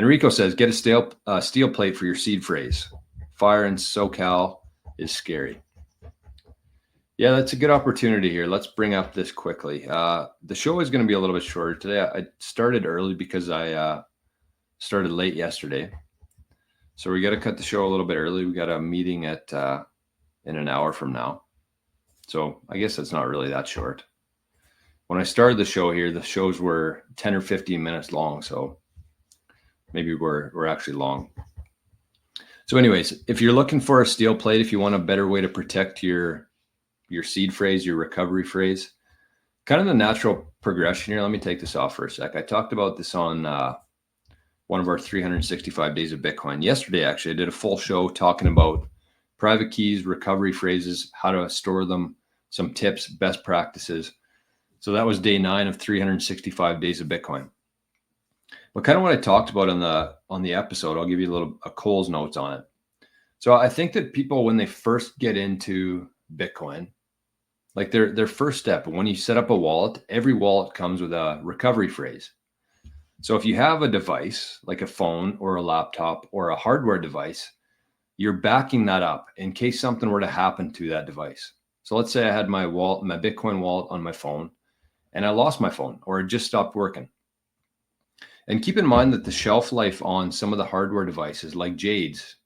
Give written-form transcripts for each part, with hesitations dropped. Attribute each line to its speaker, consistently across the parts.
Speaker 1: Enrico says, get a steel plate for your seed phrase. Fire in SoCal is scary. Yeah, that's a good opportunity here. Let's bring up this quickly. The show is going to be a little bit shorter today. I started early because I started late yesterday. So we got to cut the show a little bit early. We got a meeting at in an hour from now. So I guess it's not really that short. When I started the show here, the shows were 10 or 15 minutes long. So maybe we're actually long. So anyways, if you're looking for a steel plate, if you want a better way to protect your seed phrase, your recovery phrase, kind of the natural progression here. Let me take this off for a sec. I talked about this on one of our 365 days of Bitcoin. Yesterday, actually, I did a full show talking about private keys, recovery phrases, how to store them, some tips, best practices. So that was day 9 of 365 days of Bitcoin. But kind of what I talked about on the episode, I'll give you a Cole's notes on it. So I think that people, when they first get into Bitcoin, like their first step, when you set up a wallet, every wallet comes with a recovery phrase. So if you have a device like a phone or a laptop or a hardware device, you're backing that up in case something were to happen to that device. So let's say I had my Bitcoin wallet on my phone and I lost my phone or it just stopped working. And keep in mind that the shelf life on some of the hardware devices like Jade's,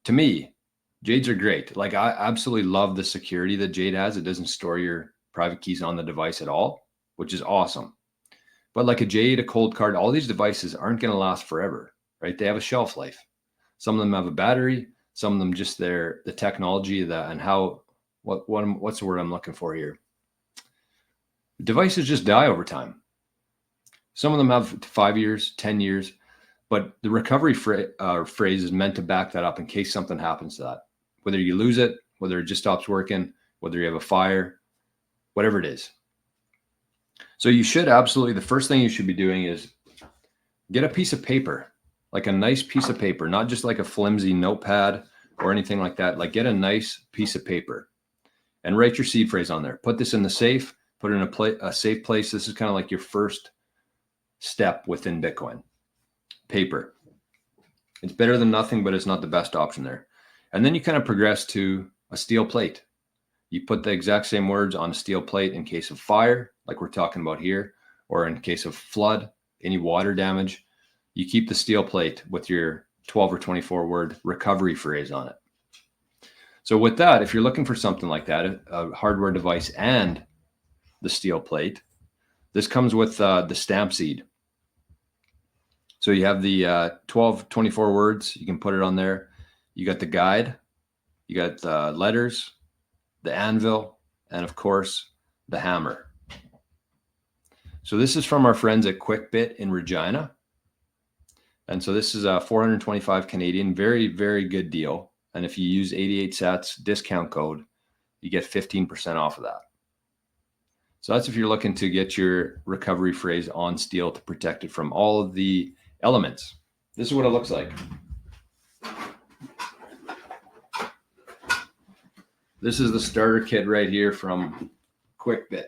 Speaker 1: to me, Jades are great. Like I absolutely love the security that Jade has. It doesn't store your private keys on the device at all, which is awesome. But like a Jade, a Cold Card, all these devices aren't going to last forever, right? They have a shelf life. Some of them have a battery, some of them just the technology and how, what's the word I'm looking for here? Devices just die over time. Some of them have 5 years, 10 years, but the recovery phrase is meant to back that up in case something happens to that. Whether you lose it, whether it just stops working, whether you have a fire, whatever it is. So you should absolutely, the first thing you should be doing is get a piece of paper, like a nice piece of paper, not just like a flimsy notepad or anything like that. Like get a nice piece of paper and write your seed phrase on there. Put this in the safe, put it in a safe place. This is kind of like your first step within Bitcoin. Paper. It's better than nothing, but it's not the best option there. And then you kind of progress to a steel plate. You put the exact same words on a steel plate in case of fire, like we're talking about here, or in case of flood, any water damage. You keep the steel plate with your 12 or 24 word recovery phrase on it. So with that, if you're looking for something like that, a hardware device and the steel plate, this comes with the stamp seed. So you have the 12, 24 words. You can put it on there. You got the guide. You got the letters, the anvil, and of course, the hammer. So this is from our friends at QuickBit in Regina. And so this is a 425 Canadian, very, very good deal. And if you use 88 Sats discount code, you get 15% off of that. So that's if you're looking to get your recovery phrase on steel to protect it from all of the elements. This is what it looks like. This is the starter kit right here from QuickBit.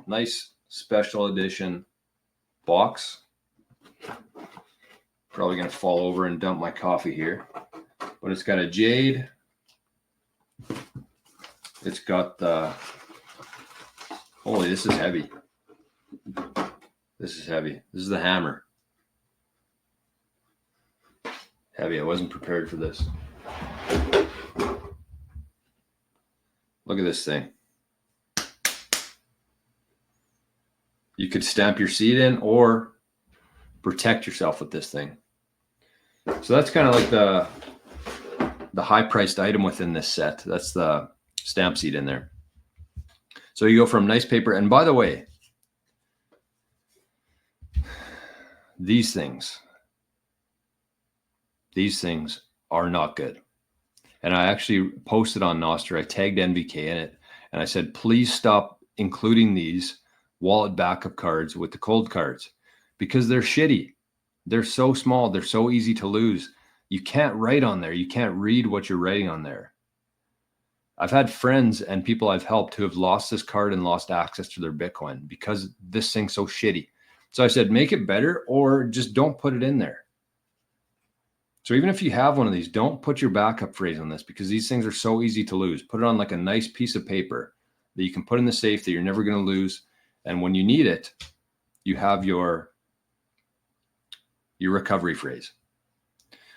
Speaker 1: Nice special edition box. Probably going to fall over and dump my coffee here. But it's got a jade. It's got the... Holy, this is heavy. This is heavy. This is the hammer. Heavy. I wasn't prepared for this. Look at this thing. You could stamp your seed in or protect yourself with this thing. So that's kind of like the high-priced item within this set. That's the stamp seed in there. So you go from nice paper. And by the way, these things are not good. And I actually posted on NOSTR. I tagged NVK in it. And I said, please stop including these wallet backup cards with the cold cards because they're shitty. They're so small. They're so easy to lose. You can't write on there. You can't read what you're writing on there. I've had friends and people I've helped who have lost this card and lost access to their Bitcoin because this thing's so shitty. So I said, make it better or just don't put it in there. So even if you have one of these, don't put your backup phrase on this because these things are so easy to lose. Put it on like a nice piece of paper that you can put in the safe that you're never going to lose. And when you need it, you have your recovery phrase.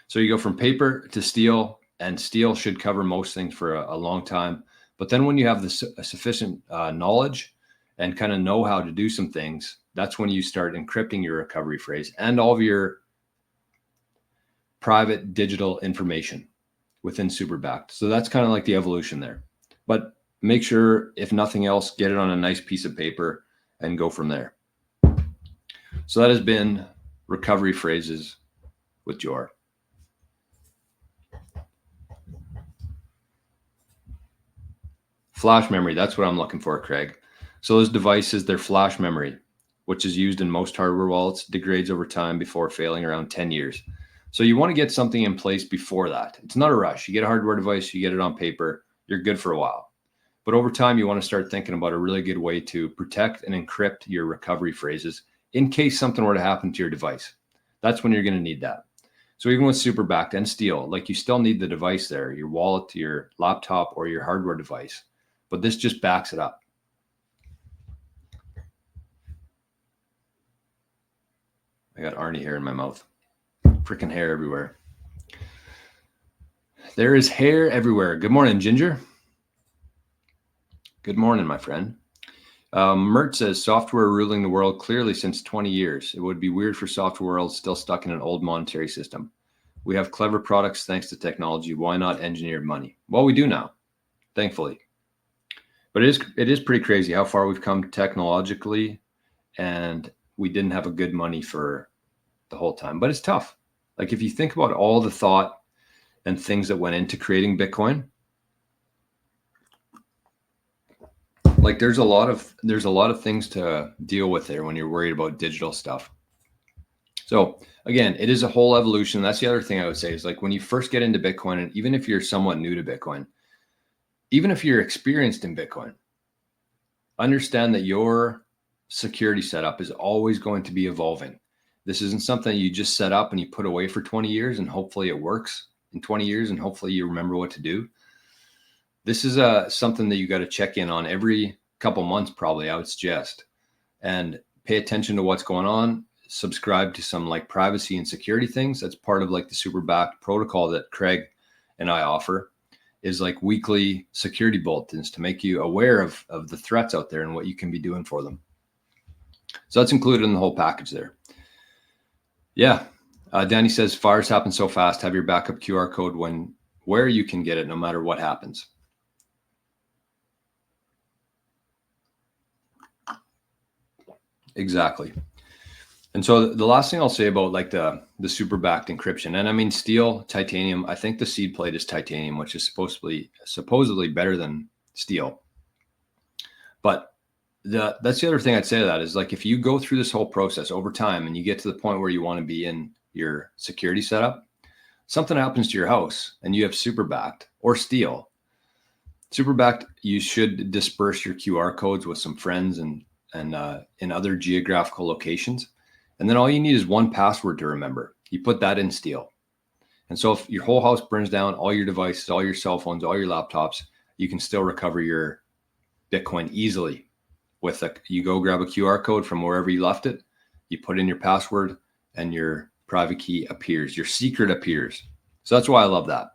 Speaker 1: So you go from paper to steel, and steel should cover most things for a long time. But then when you have the sufficient knowledge and kind of know how to do some things, that's when you start encrypting your recovery phrase and all of your private digital information within SuperBacked. So that's kind of like the evolution there. But make sure, if nothing else, get it on a nice piece of paper and go from there. So that has been recovery phrases with Jor. Flash memory, that's what I'm looking for, Craig. So those devices, their flash memory, which is used in most hardware wallets, degrades over time before failing around 10 years. So you want to get something in place before that. It's not a rush. You get a hardware device, you get it on paper, you're good for a while. But over time, you want to start thinking about a really good way to protect and encrypt your recovery phrases in case something were to happen to your device. That's when you're going to need that. So even with SuperBacked and steel, like you still need the device there, your wallet, your laptop, or your hardware device. But this just backs it up. I got Arnie hair in my mouth. Freaking hair everywhere. There is hair everywhere. Good morning, Ginger. Good morning, my friend. Mert says, software ruling the world clearly since 20 years. It would be weird for software world still stuck in an old monetary system. We have clever products thanks to technology. Why not engineered money? Well, we do now, thankfully. But it is pretty crazy how far we've come technologically, and we didn't have a good money for the whole time. But it's tough. Like if you think about all the thought and things that went into creating Bitcoin, like there's a lot of things to deal with there when you're worried about digital stuff. So again, it is a whole evolution. That's the other thing I would say is like when you first get into Bitcoin, and even if you're somewhat new to Bitcoin, even if you're experienced in Bitcoin, understand that your security setup is always going to be evolving. This isn't something you just set up and you put away for 20 years and hopefully it works in 20 years and hopefully you remember what to do. This is something that you got to check in on every couple months, probably, I would suggest, and pay attention to what's going on. Subscribe to some like privacy and security things. That's part of like the SuperBacked protocol that Craig and I offer, is like weekly security bulletins to make you aware of the threats out there and what you can be doing for them. So that's included in the whole package there. Yeah. Danny says, fires happen so fast. Have your backup QR code where you can get it no matter what happens. Exactly. And so the last thing I'll say about like the SuperBacked encryption, and I mean steel, titanium, I think the seed plate is titanium, which is supposedly better than steel. But that's the other thing I'd say to that is like if you go through this whole process over time and you get to the point where you want to be in your security setup, something happens to your house and you have SuperBacked or steel. SuperBacked, you should disperse your QR codes with some friends and in other geographical locations. And then all you need is one password to remember. You put that in steel. And so if your whole house burns down, all your devices, all your cell phones, all your laptops, you can still recover your Bitcoin easily. You go grab a QR code from wherever you left it, you put in your password, and your private key appears. Your secret appears. So that's why I love that.